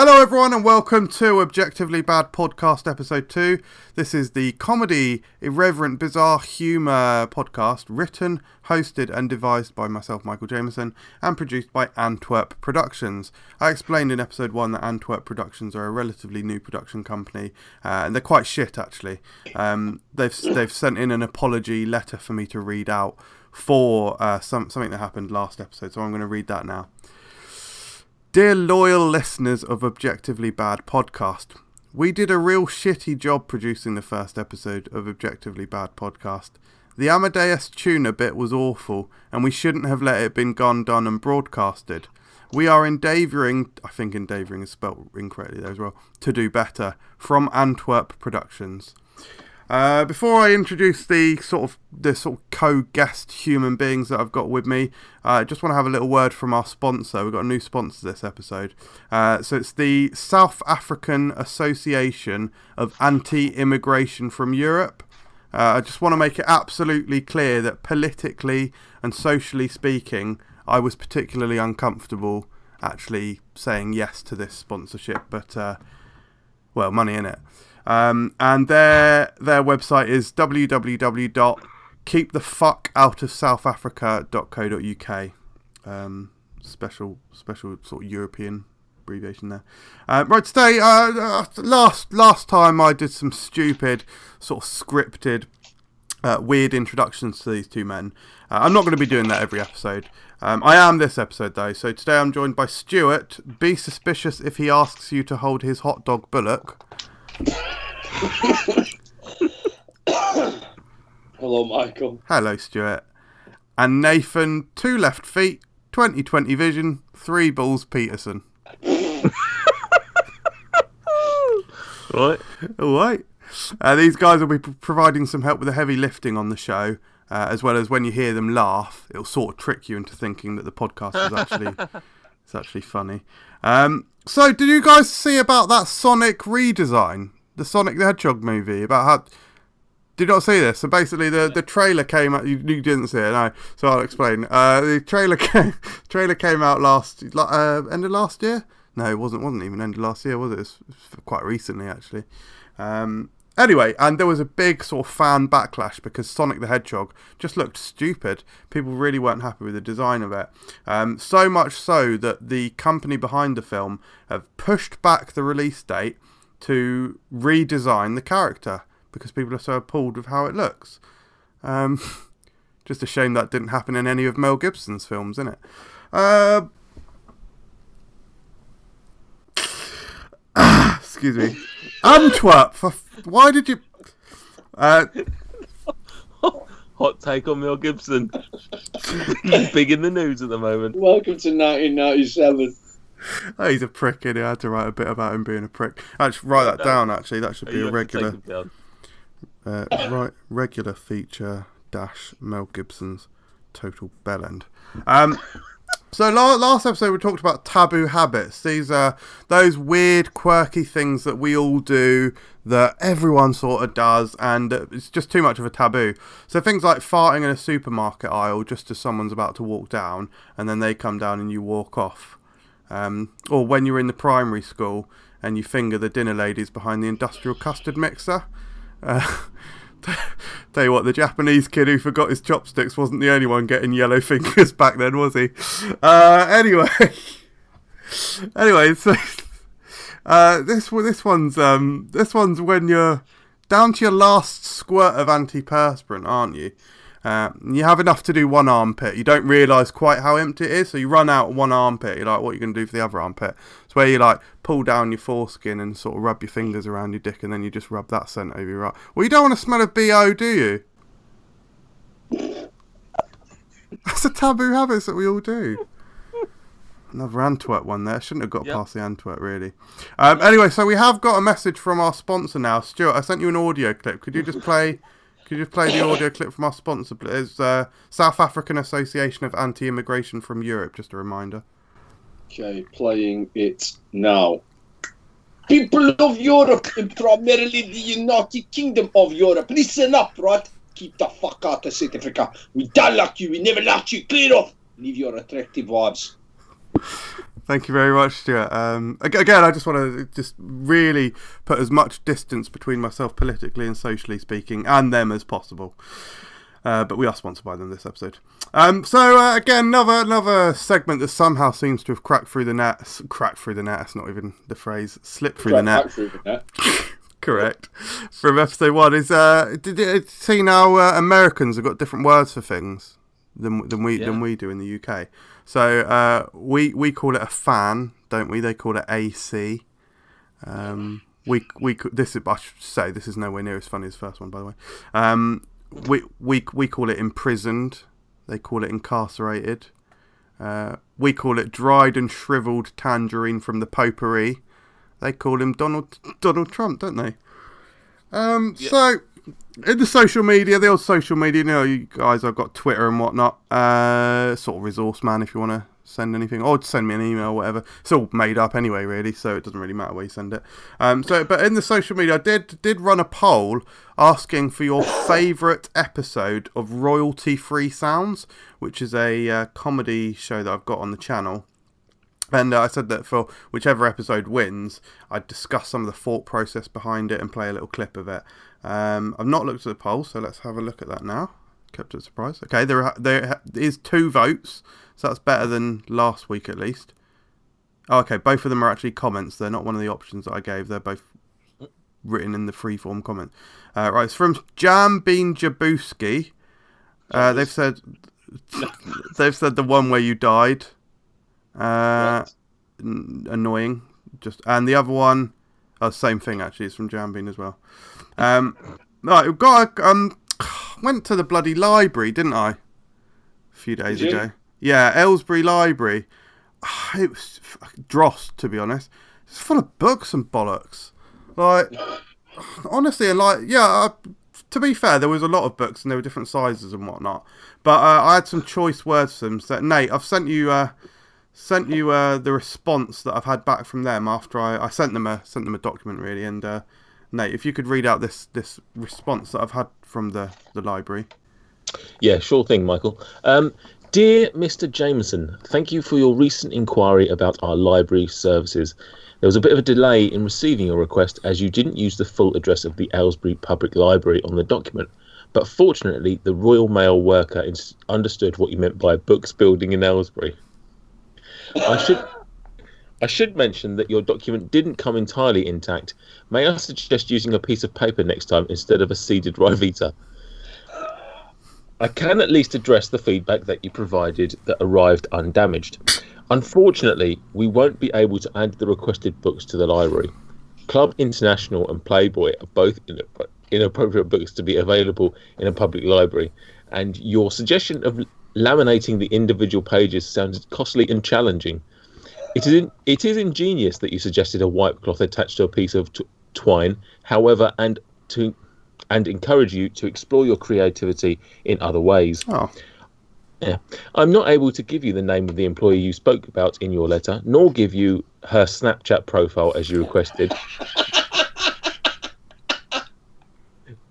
Hello everyone and welcome to Objectively Bad Podcast Episode 2. This is the comedy, irreverent, bizarre humour podcast written, hosted and devised by myself, Michael Jamieson, and produced by Antwerp Productions. I explained in Episode 1 that Antwerp Productions are a relatively new production company and they're quite shit actually. They've sent in an apology letter for me to read out for something that happened last episode, so I'm going to read that now. Dear loyal listeners of Objectively Bad Podcast, we did a real shitty job producing the first episode of Objectively Bad Podcast. The Amadeus tuna bit was awful, and we shouldn't have let it been gone, done and broadcasted. We are endeavouring, I think endeavouring is spelt incorrectly there as well, to do better. From Antwerp Productions. Before I introduce the sort of co-guest human beings that I've got with me, I just want to have a little word from our sponsor. We've got a new sponsor this episode. So it's the South African Association of Anti-Immigration from Europe. I just want to make it absolutely clear that politically and socially speaking, I was particularly uncomfortable actually saying yes to this sponsorship, but money in it. And their website is www.keepthefuckoutofsouthafrica.co.uk. Special sort of European abbreviation there. Right, today, last time I did some stupid sort of scripted weird introductions to these two men. I'm not going to be doing that every episode. I am this episode though. So today I'm joined by Stuart. Be suspicious if he asks you to hold his hot dog bullock. Hello, Michael. Hello, Stuart. And Nathan, 2 left feet, 20/20 vision, 3 balls Peterson. Right. All right. These guys will be providing some help with the heavy lifting on the show, as well as when you hear them laugh, it'll sort of trick you into thinking that the podcast is actually funny. So, did you guys see about that Sonic redesign? The Sonic the Hedgehog movie? About how... Did you not see this? So basically the trailer came out... You didn't see it, no. So I'll explain. The trailer came out end of last year? No, it wasn't even end of last year, was it? It was quite recently, actually. Anyway, and there was a big sort of fan backlash because Sonic the Hedgehog just looked stupid. People really weren't happy with the design of it. So much so that the company behind the film have pushed back the release date to redesign the character because people are so appalled with how it looks. Just a shame that didn't happen in any of Mel Gibson's films, isn't it? Excuse me. Antwerp! Why did you... Hot take on Mel Gibson. He's big in the news at the moment. Welcome to 1997. Oh, he's a prick, and I had to write a bit about him being a prick. Actually, write that down, actually. That should be a regular... regular feature -- Mel Gibson's total bellend. So last episode we talked about taboo habits. These are those weird, quirky things that we all do that everyone sort of does, and it's just too much of a taboo. So things like farting in a supermarket aisle just as someone's about to walk down, and then they come down and you walk off. Or when you're in the primary school and you finger the dinner ladies behind the industrial custard mixer. Tell you what, the Japanese kid who forgot his chopsticks wasn't the only one getting yellow fingers back then, was he? Anyway, so this one's when you're down to your last squirt of antiperspirant, aren't you? You have enough to do one armpit. You don't realise quite how empty it is, so you run out one armpit. You're like, what are you going to do for the other armpit? It's where you like pull down your foreskin and sort of rub your fingers around your dick, and then you just rub that scent over your eye. Well, you don't want to smell of BO, do you? That's a taboo habit that we all do. Another Antwerp one there. Shouldn't have got past the Antwerp, really. Anyway, so we have got a message from our sponsor now. Stuart, I sent you an audio clip. Could you just play the audio clip from our sponsor, please? South African Association of Anti-Immigration from Europe, just a reminder. Okay, playing it now. People of Europe, and primarily the United Kingdom of Europe, listen up, right? Keep the fuck out of South Africa. We don't like you, we never liked you, clear off. Leave your attractive wives. Thank you very much, Stuart. Again, I just want to just really put as much distance between myself politically and socially speaking and them as possible. But we are sponsored by them this episode. Again, another segment that somehow seems to have cracked through the net. Cracked through the net, that's not even the phrase. Slipped through the net. Through the net. Correct. From episode 1 is, did you see now Americans have got different words for things than we do in the UK. So we call it a fan, don't we? They call it AC. I should say this is nowhere near as funny as the first one, by the way. We call it imprisoned. They call it incarcerated. We call it dried and shriveled tangerine from the potpourri. They call him Donald Trump, don't they? So in the social media, the old social media, you guys, I've got Twitter and whatnot. Sort of resource man if you want to send anything, or send me an email or whatever. It's all made up anyway, really, so it doesn't really matter where you send it. But in the social media, I did run a poll asking for your favourite episode of Royalty Free Sounds, which is a comedy show that I've got on the channel. And I said that for whichever episode wins, I'd discuss some of the thought process behind it and play a little clip of it. I've not looked at the poll, so let's have a look at that now. Kept it a surprise. Okay, there is 2 votes, so that's better than last week at least. Oh, okay, both of them are actually comments. They're not one of the options that I gave. They're both written in the freeform comment. Right, it's from Jam Bean Jabooski. They've said the one where you died. Annoying. And the other one, same thing actually. It's from Jambeen as well. Right, we've got. Went to the bloody library, didn't I? A few days ago. Yeah, Aylesbury Library. It was dross, to be honest. It's full of books and bollocks. Like, honestly, to be fair, there was a lot of books and they were different sizes and whatnot. But I had some choice words for them. So, Nate, I've sent you the response that I've had back from them after I sent them a document, really. And Nate, if you could read out this response that I've had from the library. Yeah, sure thing, Michael. Dear Mr. Jamieson, thank you for your recent inquiry about our library services. There was a bit of a delay in receiving your request as you didn't use the full address of the Aylesbury Public Library on the document. But fortunately, the Royal Mail worker understood what you meant by books building in Aylesbury. I should mention that your document didn't come entirely intact. May I suggest using a piece of paper next time instead of a seeded Rivita? I can at least address the feedback that you provided that arrived undamaged. Unfortunately, we won't be able to add the requested books to the library. Club International and Playboy are both inappropriate books to be available in a public library, and your suggestion of laminating the individual pages sounded costly and challenging. It is ingenious that you suggested a white cloth attached to a piece of twine, however, and encourage you to explore your creativity in other ways. Oh. Yeah. I'm not able to give you the name of the employee you spoke about in your letter, nor give you her Snapchat profile as you requested.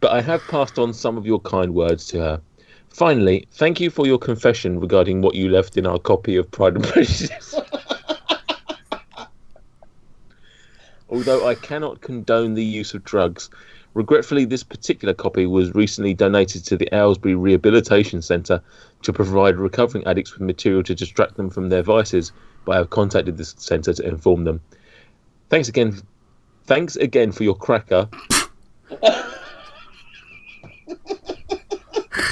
But I have passed on some of your kind words to her. Finally, thank you for your confession regarding what you left in our copy of Pride and Prejudice. Although I cannot condone the use of drugs, regretfully this particular copy was recently donated to the Aylesbury Rehabilitation Centre to provide recovering addicts with material to distract them from their vices, but I have contacted this centre to inform them. Thanks again for your cracker.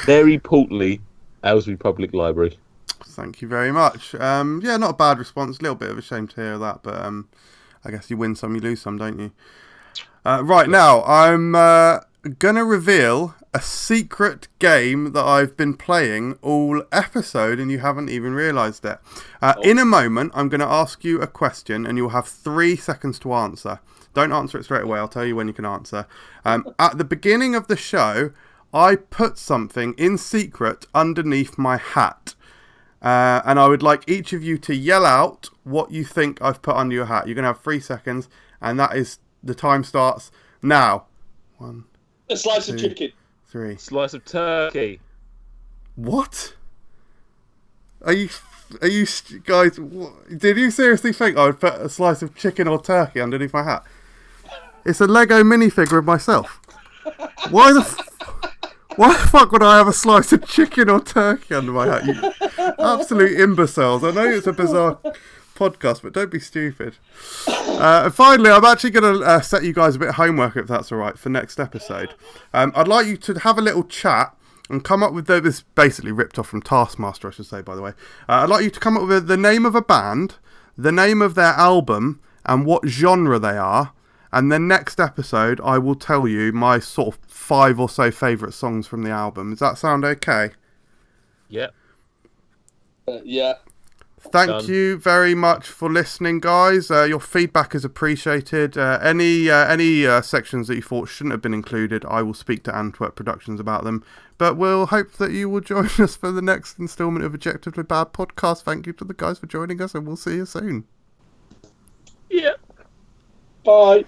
Very portly, Aylesbury Public Library. Thank you very much. Not a bad response. A little bit of a shame to hear that, but I guess you win some, you lose some, don't you? Right, now, I'm going to reveal a secret game that I've been playing all episode and you haven't even realised it. In a moment, I'm going to ask you a question and you'll have 3 seconds to answer. Don't answer it straight away. I'll tell you when you can answer. At the beginning of the show, I put something in secret underneath my hat. And I would like each of you to yell out what you think I've put under your hat. You're going to have 3 seconds, and that is the time starts now. 1, a slice of chicken. 3. Slice of turkey. What? Are you Are you guys? Did you seriously think I would put a slice of chicken or turkey underneath my hat? It's a Lego minifigure of myself. Why the fuck would I have a slice of chicken or turkey under my hat? You absolute imbeciles. I know it's a bizarre podcast, but don't be stupid. And finally, I'm actually going to set you guys a bit of homework, if that's all right, for next episode. I'd like you to have a little chat and come up with this, basically ripped off from Taskmaster, I should say, by the way. I'd like you to come up with the name of a band, the name of their album, and what genre they are. And then next episode, I will tell you my sort of 5 or so favourite songs from the album. Does that sound okay? Yeah. Yeah. Thank you very much for listening, guys. Your feedback is appreciated. Any sections that you thought shouldn't have been included, I will speak to Antwerp Productions about them. But we'll hope that you will join us for the next instalment of Objectively Bad Podcast. Thank you to the guys for joining us, and we'll see you soon. Yeah. Bye.